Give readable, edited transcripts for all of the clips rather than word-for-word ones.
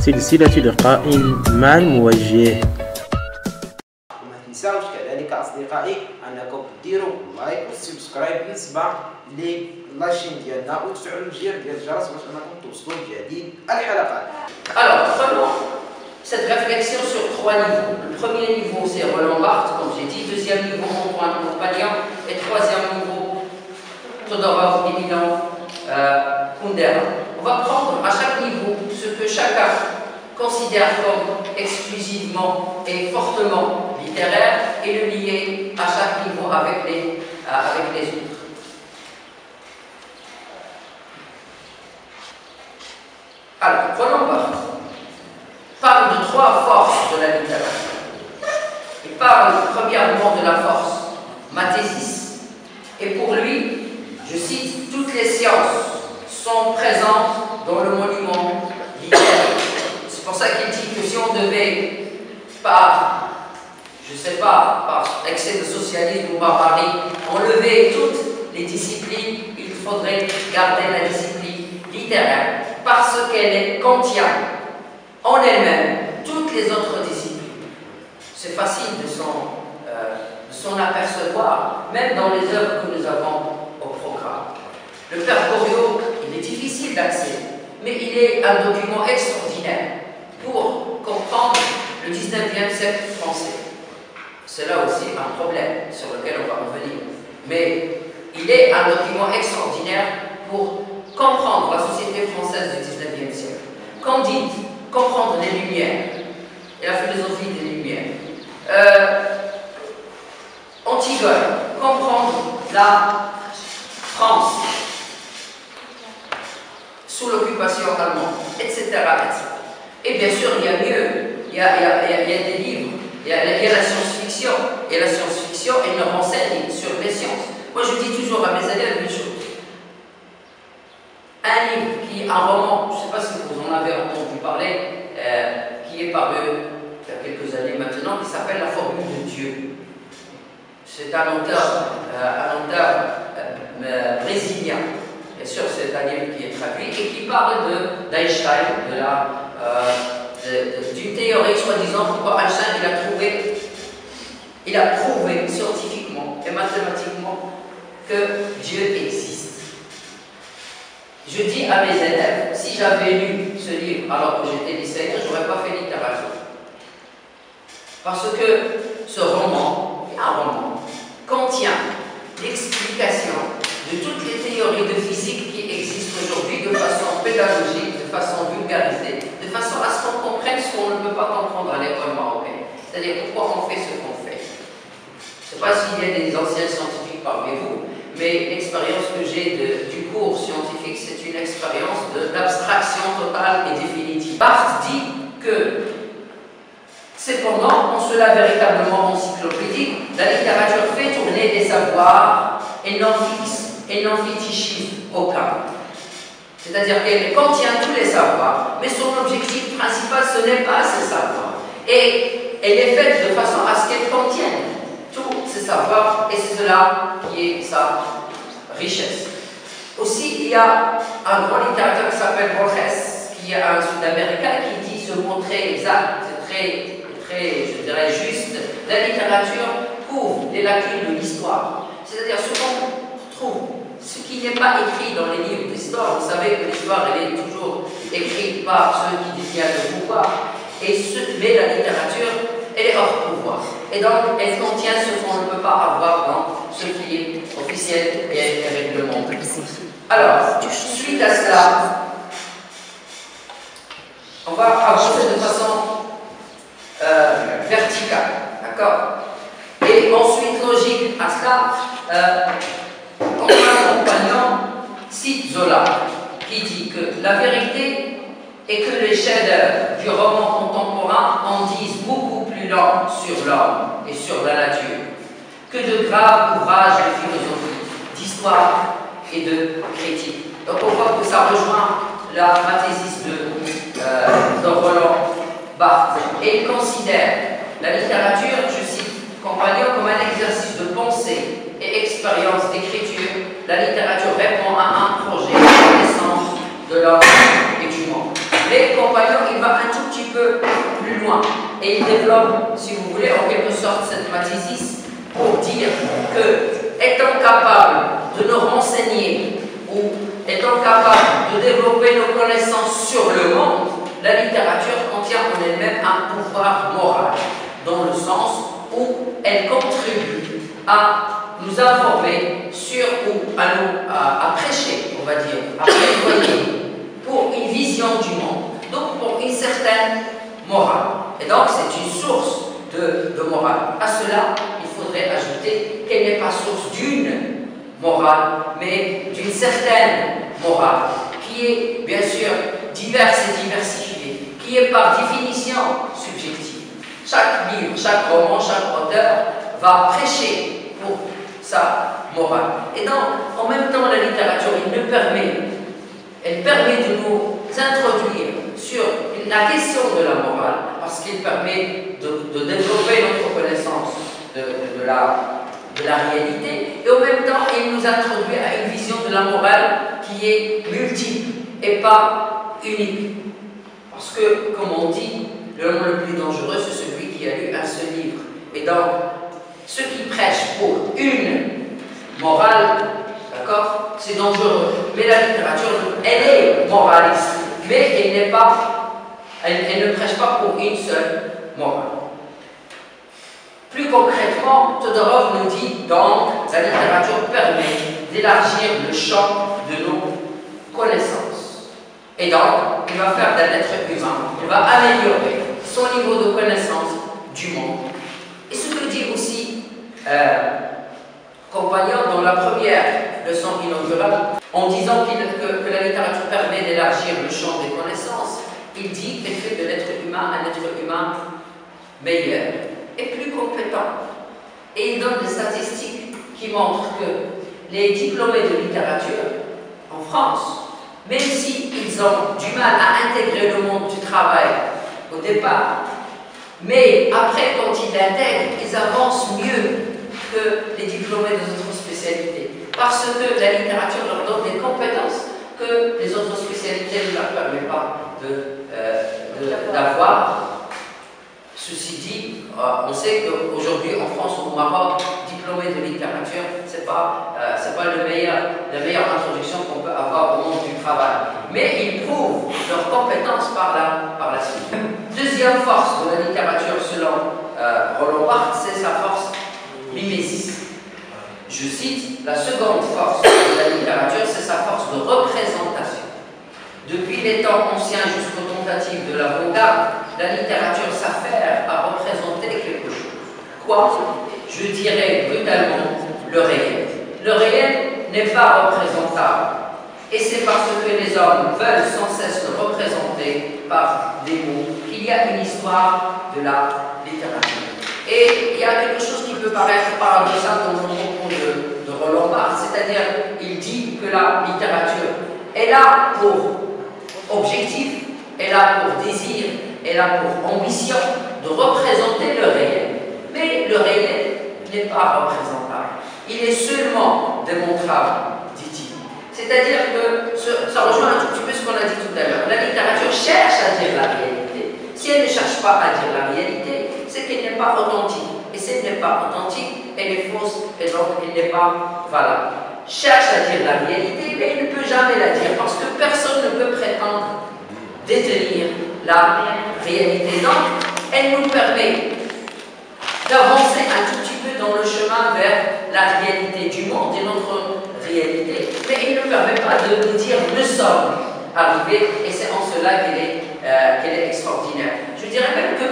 سلسلة لقاء مع الموجه. وما تنساوش كذلك أصدقائي أنكم ديروا لايك وسبسكرايب بالنسبة للاشين ديالنا وتفعلوا الجرس ديال الجرس باش أنكم توصلوا بجديد الحلقات. Alors, prenons cette réflexion sur trois niveaux. Le premier niveau, c'est Roland Barthes, comme j'ai dit. Deuxième niveau, Antoine Compagnon. Et troisième niveau, Todorov, Éminent, Kundera. On va prendre à chaque niveau ce que chacun considère comme exclusivement et fortement littéraire et le lier à chaque niveau avec les autres. Alors, Roland Barthes parle de trois forces de la littérature. Il parle premièrement de la force mathésis, et pour lui, je cite, toutes les sciences sont présentes dans le monument littéraire. C'est pour ça qu'il dit que si on devait, par excès de socialisme ou barbarie, enlever toutes les disciplines, il faudrait garder la discipline littéraire parce qu'elle contient en elle-même toutes les autres disciplines. C'est facile de s'en apercevoir, même dans les œuvres que nous avons au programme. Le Père Goriot, il est difficile d'accès, mais il est un document extraordinaire pour comprendre le 19e siècle français. C'est là aussi un problème sur lequel on va revenir. Mais il est un document extraordinaire pour comprendre la société française du 19e siècle. Candide, comprendre les Lumières et la philosophie des Lumières. Antigone, comprendre la France sous l'occupation allemande, etc., etc. Et bien sûr, il y a mieux, il y a des livres, il y a la science-fiction, et la science-fiction, elle nous renseigne sur les sciences. Moi, je dis toujours à mes élèves une chose. Un livre un roman, je ne sais pas si vous en avez entendu parler, qui est paru il y a quelques années maintenant, qui s'appelle La Formule de Dieu. C'est un auteur brésilien. Bien sûr, c'est un livre qui est traduit et qui parle d'Einstein, d'une théorie soi-disant pourquoi Einstein il a prouvé scientifiquement et mathématiquement que Dieu existe. Je dis à mes élèves, si j'avais lu ce livre alors que j'étais lycéen, je n'aurais pas fait littérature. Parce que ce roman, un roman, contient l'explication de toutes les théories de physique qui existent aujourd'hui de façon pédagogique, de façon vulgarisée, de façon à ce qu'on comprenne ce qu'on ne peut pas comprendre à l'école marocaine. C'est-à-dire pourquoi on fait ce qu'on fait. Je ne sais pas s'il y a des anciens scientifiques parmi vous, mais l'expérience que j'ai du cours scientifique, c'est une expérience d'abstraction totale et définitive. Barthes dit que cependant, en cela véritablement encyclopédique, la littérature fait tourner des savoirs et n'en fétichise aucun. C'est-à-dire qu'elle contient tous les savoirs, mais son objectif principal, ce n'est pas ces savoirs. Et elle est faite de façon à ce qu'elle contienne tous ces savoirs, et c'est cela qui est sa richesse. Aussi, il y a un grand littérateur qui s'appelle Borges, qui est un Sud-Américain, qui dit ce mot très exact, très, je dirais, juste. La littérature couvre les lacunes de l'histoire. C'est-à-dire ce qu'on trouve, ce qui n'est pas écrit dans les livres d'histoire. Vous savez que l'histoire, elle est toujours écrite par ceux qui détiennent le pouvoir. Mais la littérature, elle est hors pouvoir. Et donc, elle contient ce qu'on ne peut pas avoir dans ce qui est officiel et réglementé. Alors, suite à cela, on va avancer de façon verticale, d'accord? Et ensuite, logique à cela, Antoine Compagnon cite Zola, qui dit que la vérité est que les chefs-d'œuvre du roman contemporain en disent beaucoup plus long sur l'homme et sur la nature que de graves ouvrages de philosophie, d'histoire et de critique. Donc on voit que ça rejoint la mathésis de Roland Barthes. Et il considère la littérature, je cite Compagnon, comme un exercice de pensée et expérience d'écriture. La littérature répond à un projet de connaissance de l'homme et du monde. Mais Compagnon, il va un tout loin. Et il développe, si vous voulez, en quelque sorte cette mathésis pour dire que, étant capable de nous renseigner ou étant capable de développer nos connaissances sur le monde, la littérature contient en elle-même un pouvoir moral, dans le sens où elle contribue à nous informer sur ou à prêcher, on va dire, à plaidoyer pour une vision du monde, donc pour une certaine morale. Et donc c'est une source de morale. À cela, il faudrait ajouter qu'elle n'est pas source d'une morale, mais d'une certaine morale, qui est bien sûr diverse et diversifiée, qui est par définition subjective. Chaque livre, chaque roman, chaque auteur va prêcher pour sa morale. Et donc, en même temps, la littérature, elle permet de nous introduire sur la question de la morale, parce qu'il permet de développer notre connaissance de la réalité, et en même temps, il nous introduit à une vision de la morale qui est multiple et pas unique. Parce que, comme on dit, l'homme le plus dangereux, c'est celui qui a lu un seul livre. Et donc, ceux qui prêchent pour une morale, d'accord, c'est dangereux. Mais la littérature, elle est moraliste, mais elle ne prêche pas pour une seule morale. Plus concrètement, Todorov nous dit donc la littérature permet d'élargir le champ de nos connaissances. Et donc, il va faire d'un être humain, il va améliorer son niveau de connaissance du monde. Et ce que dit aussi Compagnon dans la première leçon inaugurale, en disant que la littérature permet d'élargir le champ des connaissances, il dit qu'elle fait de l'être humain un être humain meilleur et plus compétent. Et il donne des statistiques qui montrent que les diplômés de littérature en France, même s'ils ont du mal à intégrer le monde du travail au départ, mais après, quand ils l'intègrent, ils avancent mieux que les diplômés des autres spécialités. Parce que la littérature leur donne des compétences que les autres spécialités ne leur permettent pas d'avoir. Ceci dit, on sait qu'aujourd'hui en France ou au Maroc, diplômé de littérature, c'est pas la meilleure introduction qu'on peut avoir au monde du travail. Mais ils prouvent leurs compétences par la suite. Deuxième force de la littérature selon Roland Barthes, c'est sa force mimésis. Je cite, la seconde force de la littérature, c'est sa force de représentation. Depuis les temps anciens jusqu'aux tentatives de l'avant-garde, la littérature s'affaire à représenter quelque chose. Quoi? Je dirais brutalement le réel. Le réel n'est pas représentable. Et c'est parce que les hommes veulent sans cesse le représenter par des mots qu'il y a une histoire de la littérature. Et il y a quelque chose qui peut paraître paradoxal dans le propos de Roland Barthes, c'est-à-dire il dit que la littérature est là pour objectif, est là pour désir, est là pour ambition de représenter le réel. Mais le réel n'est pas représentable. Il est seulement démontrable, dit-il. C'est-à-dire que ça rejoint un tout petit peu ce qu'on a dit tout à l'heure. La littérature cherche à dire la réalité. Si elle ne cherche pas à dire la réalité, c'est qu'elle n'est pas authentique. Et si elle n'est pas authentique, elle est fausse et donc elle n'est pas valable. Cherche à dire la réalité, mais il ne peut jamais la dire parce que personne ne peut prétendre détenir la réalité. Donc, elle nous permet d'avancer un tout petit peu dans le chemin vers la réalité du monde et notre réalité, mais il ne permet pas de nous dire nous sommes arrivés et c'est en cela qu'elle est extraordinaire. Je dirais même que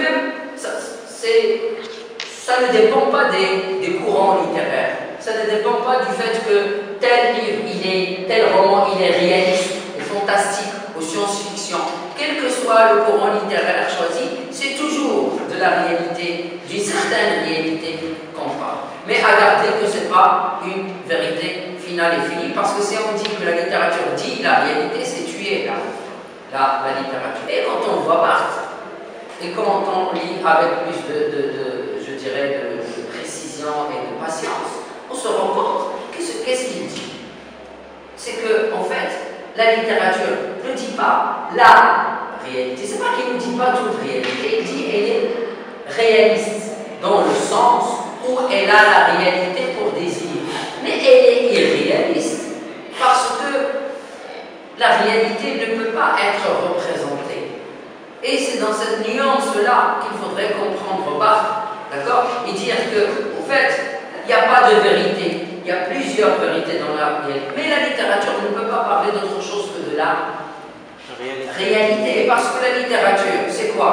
ça ne dépend pas des courants littéraires. Ça ne dépend pas du fait que tel livre, tel roman, il est réaliste, et fantastique, ou science-fiction. Quel que soit le courant littéraire choisi, c'est toujours de la réalité, d'une certaine réalité qu'on parle. Mais à garder que ce n'est pas une vérité finale et finie, parce que si on dit que la littérature dit la réalité, c'est tuer la littérature. Et quand on voit Barthes, et quand on lit avec plus je dirais, de précision et de patience, on se rend compte qu'est-ce qu'il dit. C'est que, en fait, la littérature ne dit pas la réalité. C'est pas qu'il ne dit pas toute réalité, il dit qu'elle est réaliste, dans le sens où elle a la réalité pour désir. Mais elle est irréaliste, parce que la réalité ne peut pas être représentée. Et c'est dans cette nuance-là qu'il faudrait comprendre Barthes, d'accord? Et dire que, au fait, il n'y a pas de vérité, il y a plusieurs vérités dans la réalité. Mais la littérature ne peut pas parler d'autre chose que de la réalité. Parce que la littérature, c'est quoi?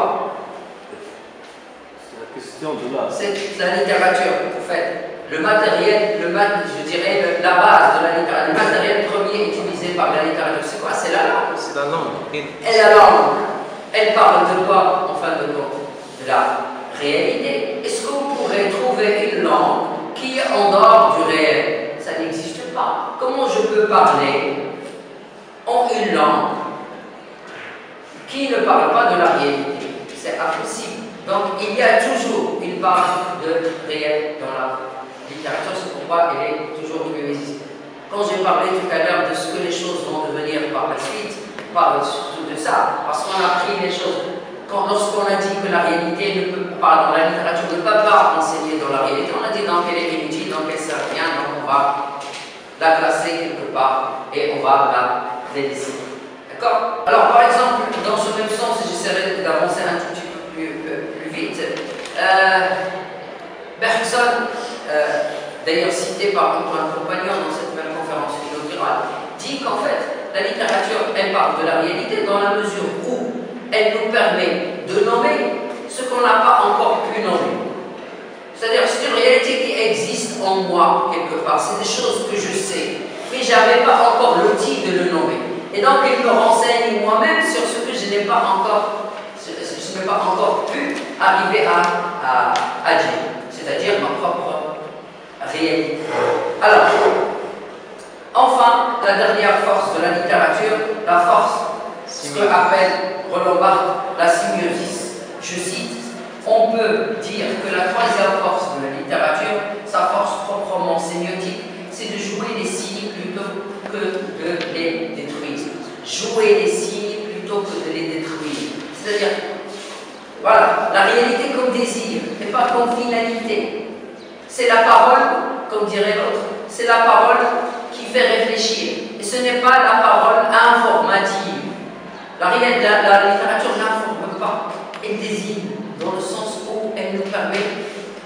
C'est la question de l'art. C'est la littérature, en fait. Le matériel, je dirais, la base de la littérature, le matériel premier utilisé par la littérature, c'est quoi? C'est la langue. C'est la langue. Et la langue, elle parle de quoi, en fin de compte? De la réalité. Est-ce qu'on pourrait trouver une langue qui est en dehors du réel? Ça n'existe pas. Comment je peux parler en une langue qui ne parle pas de la réalité? C'est impossible. Donc, il y a toujours une part de réel dans la littérature, c'est pourquoi elle est toujours existe. Quand j'ai parlé tout à l'heure de ce que les choses vont devenir par la suite, on parle surtout de ça, parce qu'on a pris les choses. Lorsqu'on a dit que la réalité ne peut pas, la littérature ne peut pas enseigner dans la réalité, on a dit dans quelle est inutile, dans quelle sert à rien, donc on va la classer quelque part et on va la délaisser. D'accord? Alors, par exemple, dans ce même sens, j'essaierai d'avancer un tout petit peu plus vite. Bergson, d'ailleurs cité par un compagnon dans cette même conférence inaugurale, dit qu'en fait, la littérature, elle parle de la réalité dans la mesure où elle nous permet de nommer ce qu'on n'a pas encore pu nommer. C'est-à-dire, c'est une réalité qui existe en moi, quelque part. C'est des choses que je sais, mais je n'avais pas encore l'outil de le nommer. Et donc, il me renseigne moi-même sur ce que je n'ai pas encore pu arriver à dire, c'est-à-dire ma propre réalité. Alors, enfin, la dernière force de la littérature, la force, ce que appelle Roland Barthes la symbiosis. Je cite, on peut dire que la troisième force de la littérature, sa force proprement sémiotique, c'est de jouer les signes plutôt que de les détruire. Jouer les signes plutôt que de les détruire. C'est-à-dire, voilà, la réalité comme désir, et pas comme finalité. C'est la parole, comme dirait l'autre, c'est la parole qui fait réfléchir. Et ce n'est pas la parole informative. La littérature n'informe pas, elle désigne, dans le sens où elle nous permet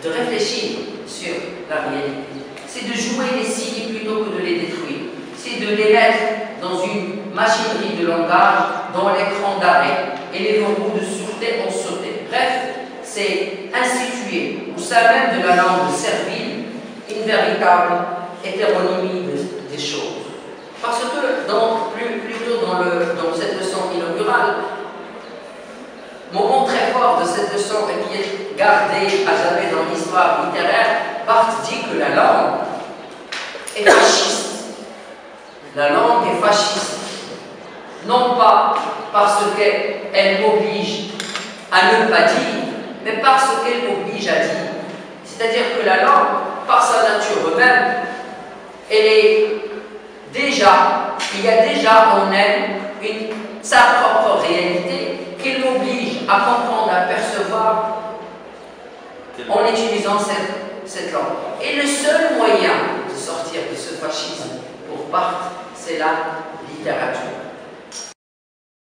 de réfléchir sur la réalité. C'est de jouer les signes plutôt que de les détruire. C'est de les mettre dans une machinerie de langage, dans l'écran d'arrêt, et les verrous de sûreté ont sauté. Bref, c'est instituer au sein même de la langue servile une véritable hétéronymie des choses. Parce que, plutôt dans cette leçon inaugurale, moment très fort de cette leçon et qui est gardé à jamais dans l'histoire littéraire, Barthes dit que la langue est fasciste. La langue est fasciste. Non pas parce qu'elle m'oblige à ne pas dire, mais parce qu'elle m'oblige à dire. C'est-à-dire que la langue, par sa nature même, elle est déjà, il y a déjà en elle sa propre réalité qui l'oblige à comprendre, à percevoir en utilisant cette langue. Et le seul moyen de sortir de ce fascisme pour Barthes, c'est la littérature.